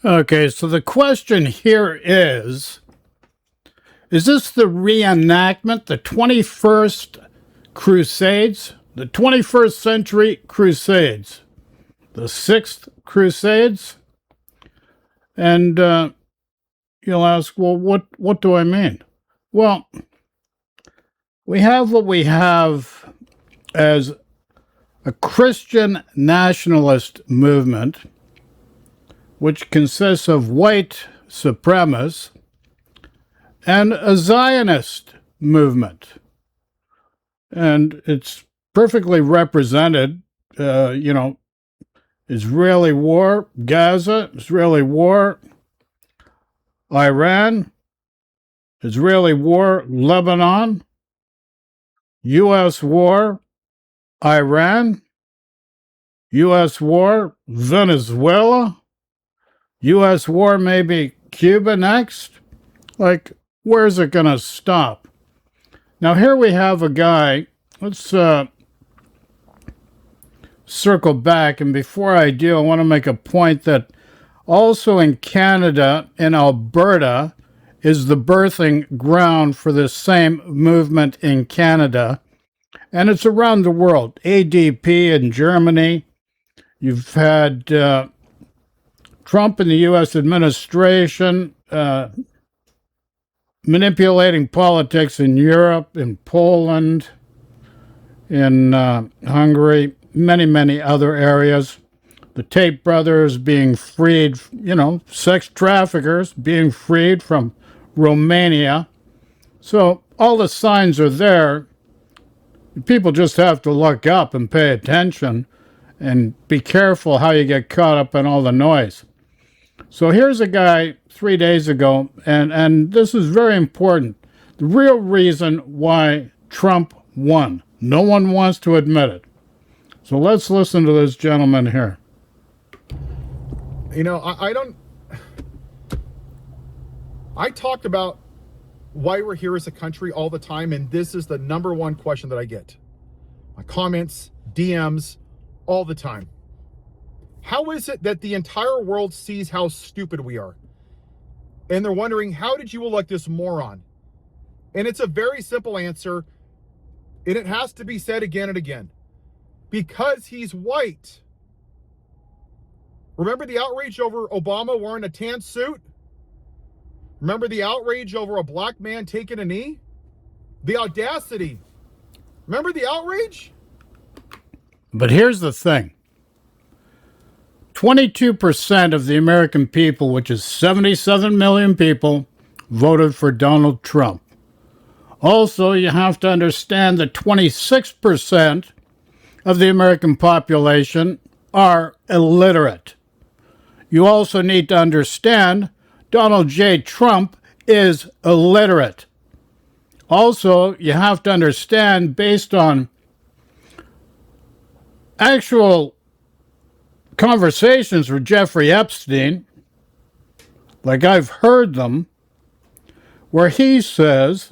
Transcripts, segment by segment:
Okay, so the question here is this the reenactment, the 21st Crusades, the 21st century Crusades, the Sixth Crusades? And you'll ask, well, what do I mean? Well, we have what we have as a Christian nationalist movement, which consists of white supremacists, and a Zionist movement. And it's perfectly represented, Israeli war, Gaza, Israeli war, Iran, Israeli war, Lebanon, U.S. war, Iran, U.S. war, Venezuela, U.S. war, maybe Cuba next. Like, where's it going to stop? Now, here we have a guy. Let's circle back. And before I do, I want to make a point that also in Canada, in Alberta, is the birthing ground for this same movement in Canada. And it's around the world. ADP in Germany. You've had Trump in the U.S. administration manipulating politics in Europe, in Poland, in Hungary, many other areas. The Tate brothers being freed, sex traffickers being freed from Romania. So all the signs are there. People just have to look up and pay attention and be careful how you get caught up in all the noise. So here's a guy 3 days ago, and this is very important. The real reason why Trump won. No one wants to admit it. So let's listen to this gentleman here. I talk about why we're here as a country all the time, and this is the number one question that I get. My comments, DMs, all the time. How is it that the entire world sees how stupid we are? And they're wondering, how did you elect this moron? And it's a very simple answer, and it has to be said again and again. Because he's white. Remember the outrage over Obama wearing a tan suit? Remember the outrage over a black man taking a knee? The audacity. Remember the outrage? But here's the thing. 22% of the American people, which is 77 million people, voted for Donald Trump. Also, you have to understand that 26% of the American population are illiterate. You also need to understand Donald J. Trump is illiterate. Also, you have to understand, based on actual conversations with Jeffrey Epstein, like I've heard them, where he says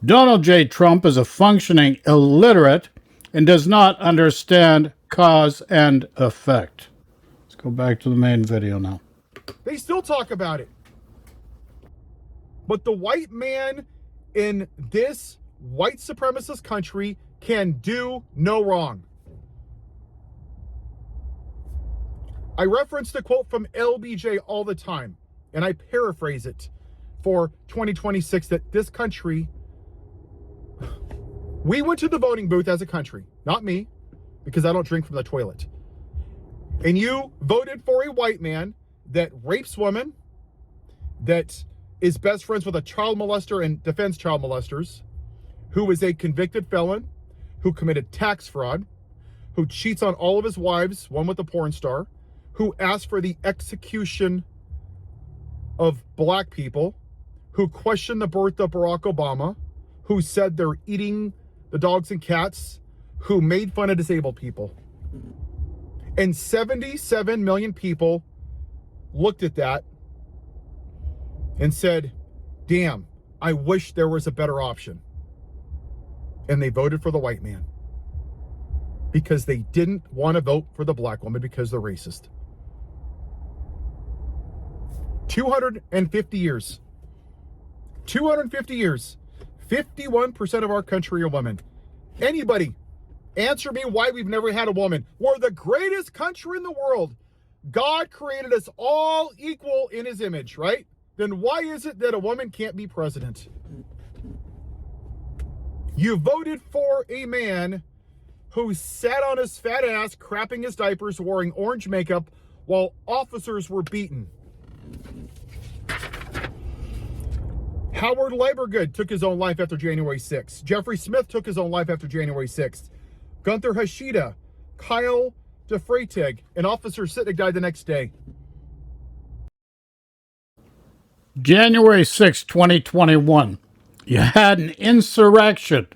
Donald J. Trump is a functioning illiterate and does not understand cause and effect. Let's go back to the main video now. They still talk about it. But the white man in this white supremacist country can do no wrong. I reference the quote from LBJ all the time, and I paraphrase it for 2026, that this country, we went to the voting booth as a country, not me, because I don't drink from the toilet. And you voted for a white man that rapes women, that is best friends with a child molester and defends child molesters, who is a convicted felon, who committed tax fraud, who cheats on all of his wives, one with a porn star, who asked for the execution of black people, who questioned the birth of Barack Obama, who said they're eating the dogs and cats, who made fun of disabled people. And 77 million people looked at that and said, damn, I wish there was a better option. And they voted for the white man because they didn't want to vote for the black woman because they're racist. 250 years. 250 years. 51% of our country are women. Anybody, answer me why we've never had a woman. We're the greatest country in the world. God created us all equal in his image, right? Then why is it that a woman can't be president? You voted for a man who sat on his fat ass, crapping his diapers, wearing orange makeup while officers were beaten. Howard Leibergood took his own life after January 6th. Jeffrey Smith took his own life after January 6th. Gunther Hashida, Kyle DeFreitig, and Officer Sitnik died the next day. January 6, 2021. You had an insurrection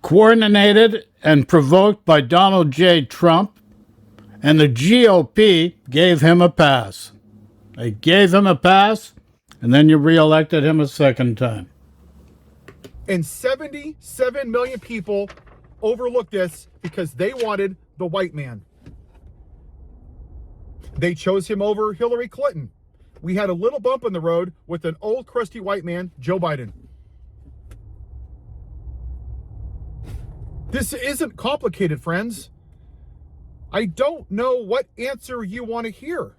coordinated and provoked by Donald J. Trump, and the GOP gave him a pass. They gave him a pass, and then you reelected him a second time. And 77 million people overlooked this because they wanted the white man. They chose him over Hillary Clinton. We had a little bump in the road with an old crusty white man, Joe Biden. This isn't complicated, friends. I don't know what answer you want to hear.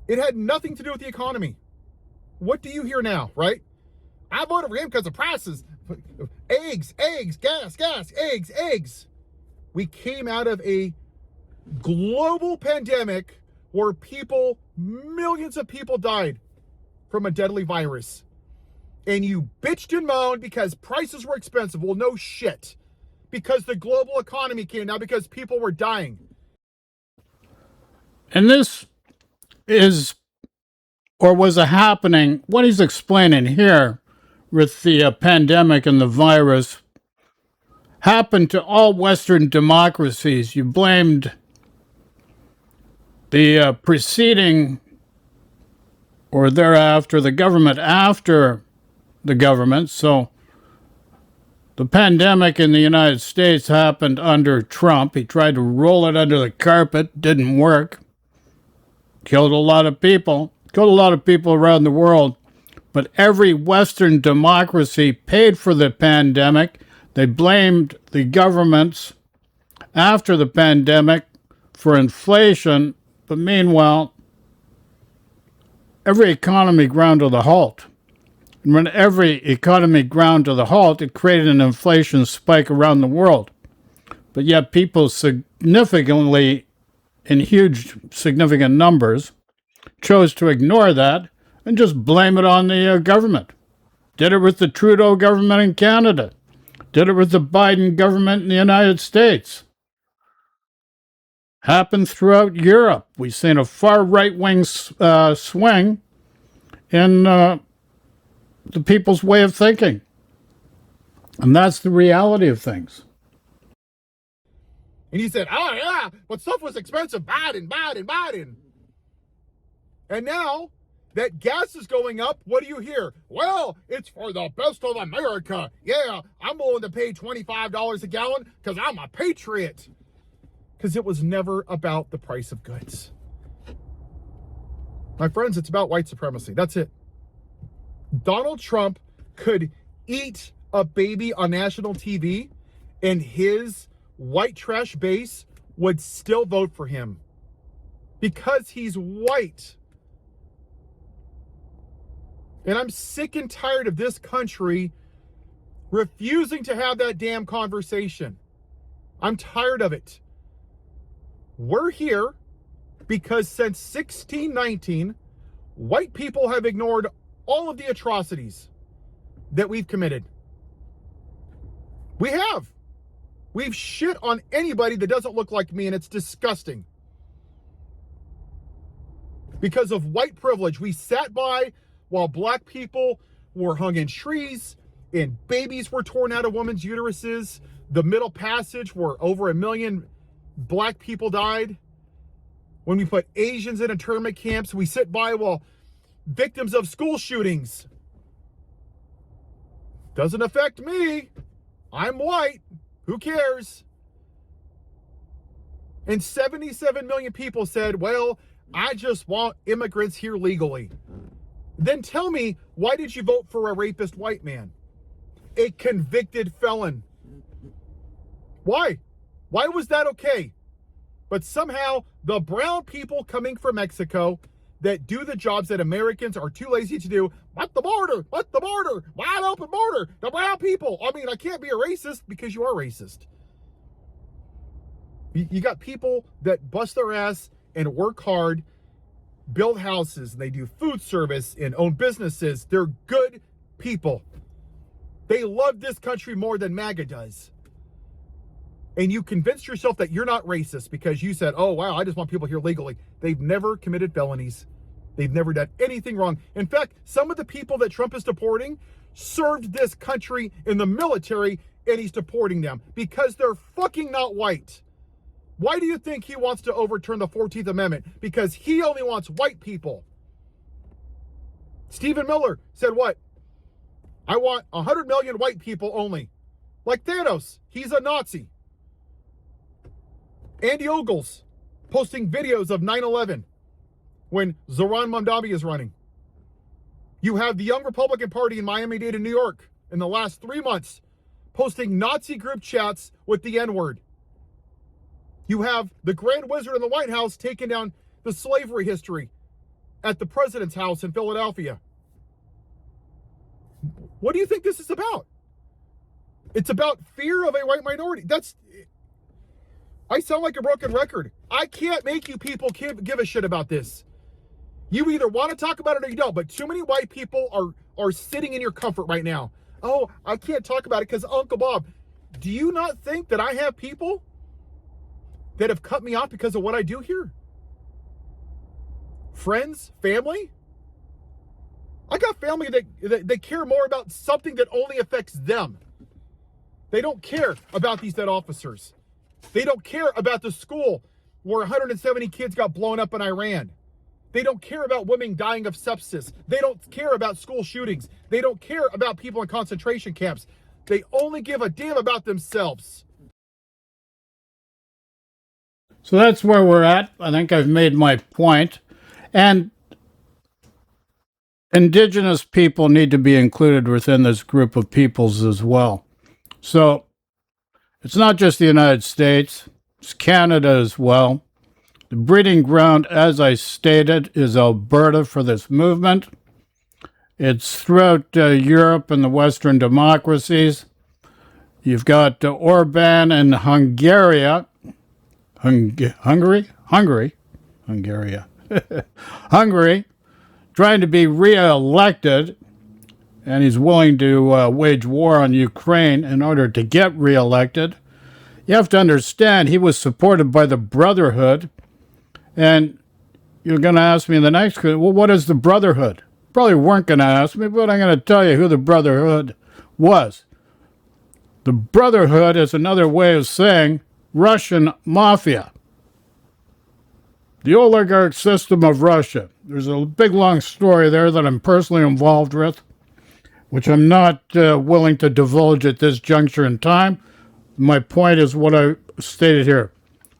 It had nothing to do with the economy. What do you hear now, right? I voted for him because of prices. Eggs, gas, eggs. We came out of a global pandemic where millions of people died from a deadly virus. And you bitched and moaned because prices were expensive. Well, no shit. Because the global economy came down because people were dying. And this is, or was a happening, what he's explaining here with the pandemic and the virus happened to all Western democracies. You blamed the preceding or thereafter, the government after the government. So the pandemic in the United States happened under Trump. He tried to roll it under the carpet, didn't work. Killed a lot of people around the world. But every Western democracy paid for the pandemic. They blamed the governments after the pandemic for inflation. But meanwhile, every economy ground to the halt. And when every economy ground to the halt, it created an inflation spike around the world. But yet people significantly, in huge, significant numbers, chose to ignore that and just blame it on the government. Did it with the Trudeau government in Canada. Did it with the Biden government in the United States. Happened throughout Europe. We've seen a far right-wing swing in the people's way of thinking. And that's the reality of things. And he said, oh yeah, but stuff was expensive. Biden. And now that gas is going up, what do you hear? Well, it's for the best of America. Yeah, I'm willing to pay $25 a gallon because I'm a patriot. Because it was never about the price of goods. My friends, it's about white supremacy. That's it. Donald Trump could eat a baby on national TV and his white trash base would still vote for him because he's white. And I'm sick and tired of this country refusing to have that damn conversation. I'm tired of it. We're here because since 1619, white people have ignored all of the atrocities that we've committed. We have. We've shit on anybody that doesn't look like me, and it's disgusting. Because of white privilege, we sat by while black people were hung in trees and babies were torn out of women's uteruses. The Middle Passage, where over 1 million black people died. When we put Asians in internment camps, we sit by while victims of school shootings. Doesn't affect me. I'm white. Who cares? And 77 million people said, well, I just want immigrants here legally. Then tell me, why did you vote for a rapist white man? A convicted felon. Why? Why was that okay? But somehow the brown people coming from Mexico that do the jobs that Americans are too lazy to do, what the border, wide open border, the brown people. I mean, I can't be a racist because you are racist. You got people that bust their ass and work hard, build houses, and they do food service and own businesses. They're good people. They love this country more than MAGA does. And you convinced yourself that you're not racist because you said, oh, wow, I just want people here legally. They've never committed felonies. They've never done anything wrong. In fact, some of the people that Trump is deporting served this country in the military, and he's deporting them because they're fucking not white. Why do you think he wants to overturn the 14th Amendment? Because he only wants white people. Stephen Miller said what? I want 100 million white people only. Like Thanos, he's a Nazi. Andy Ogles posting videos of 9/11 when Zoran Mondavi is running. You have the Young Republican Party in Miami-Dade and New York in the last 3 months posting Nazi group chats with the N-word. You have the Grand Wizard in the White House taking down the slavery history at the president's house in Philadelphia. What do you think this is about? It's about fear of a white minority. I sound like a broken record. I can't make you people give a shit about this. You either want to talk about it or you don't, but too many white people are sitting in your comfort right now. Oh, I can't talk about it because Uncle Bob. Do you not think that I have people that have cut me off because of what I do here? Friends, family? I got family that care more about something that only affects them. They don't care about these dead officers. They don't care about the school where 170 kids got blown up in Iran. They don't care about women dying of sepsis. They don't care about school shootings. They don't care about people in concentration camps. They only give a damn about themselves. So that's where we're at. I think I've made my point. And indigenous people need to be included within this group of peoples as well. So it's not just the United States, it's Canada as well. The breeding ground, as I stated, is Alberta for this movement. It's throughout Europe and the Western democracies. You've got Orban in Hungary, trying to be re-elected, and he's willing to wage war on Ukraine in order to get re-elected. You have to understand, he was supported by the Brotherhood, and you're going to ask me in the next question, well, what is the Brotherhood? Probably weren't going to ask me, but I'm going to tell you who the Brotherhood was. The Brotherhood is another way of saying Russian mafia. The oligarch system of Russia. There's a big long story there that I'm personally involved with, which I'm not willing to divulge at this juncture in time. My point is what I stated here.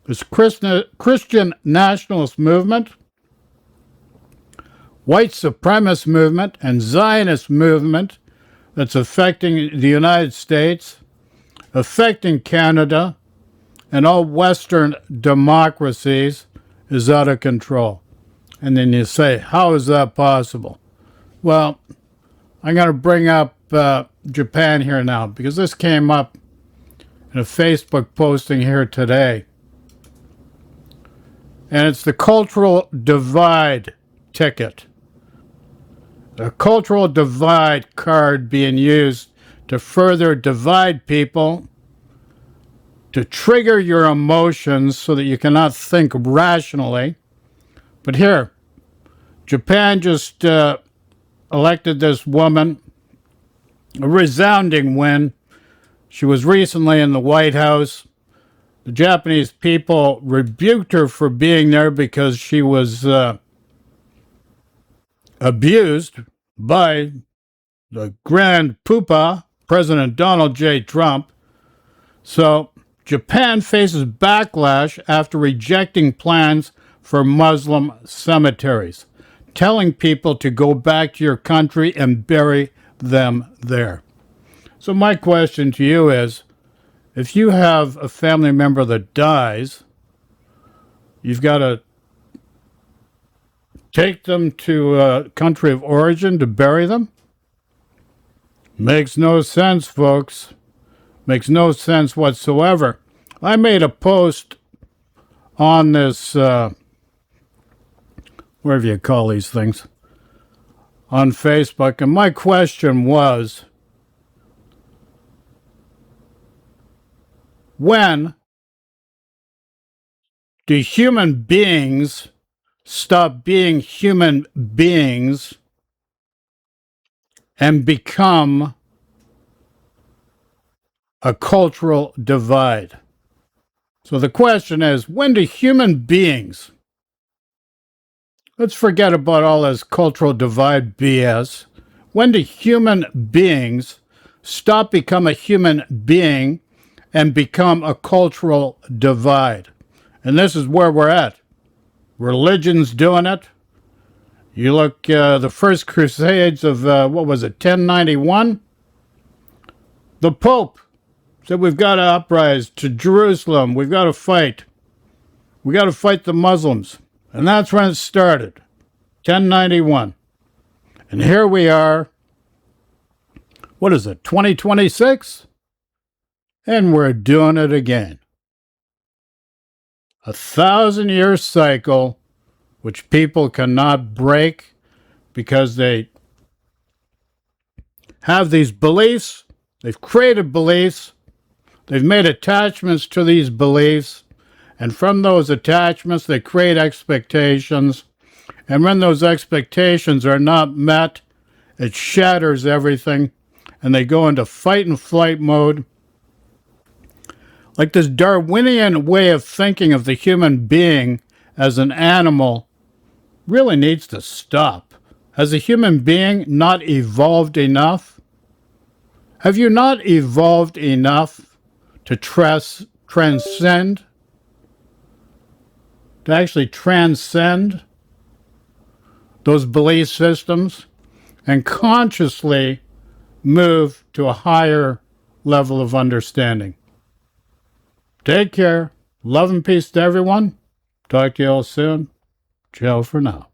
This Christian nationalist movement, white supremacist movement, and Zionist movement that's affecting the United States, affecting Canada, and all Western democracies is out of control. And then you say, how is that possible? Well, I'm going to bring up Japan here now, because this came up in a Facebook posting here today. And it's the cultural divide ticket. A cultural divide card being used to further divide people, to trigger your emotions so that you cannot think rationally. But here, Japan just elected this woman, a resounding win. She was recently in the White House. The Japanese people rebuked her for being there because she was abused by the Grand Poopah, President Donald J. Trump. So Japan faces backlash after rejecting plans for Muslim cemeteries, telling people to go back to your country and bury them there. So my question to you is, if you have a family member that dies, you've got to take them to a country of origin to bury them? Makes no sense, folks. Makes no sense whatsoever. I made a post on this, whatever you call these things, on Facebook, and my question was, when do human beings stop being human beings and become a cultural divide? So the question is, when do human beings, let's forget about all this cultural divide BS, when do human beings stop become a human being and become a cultural divide? And this is where we're at. Religion's doing it. You look, the first Crusades of, 1091? The Pope said we've got to uprise to Jerusalem. We've got to fight. We got to fight the Muslims. And that's when it started, 1091. And here we are, what is it, 2026? And we're doing it again. 1,000-year cycle, which people cannot break because they have these beliefs. They've created beliefs. They've made attachments to these beliefs. And from those attachments, they create expectations. And when those expectations are not met, it shatters everything. And they go into fight and flight mode. Like this Darwinian way of thinking of the human being as an animal really needs to stop. Has a human being not evolved enough? Have you not evolved enough to transcend? To actually transcend those belief systems and consciously move to a higher level of understanding? Take care. Love and peace to everyone. Talk to you all soon. Ciao for now.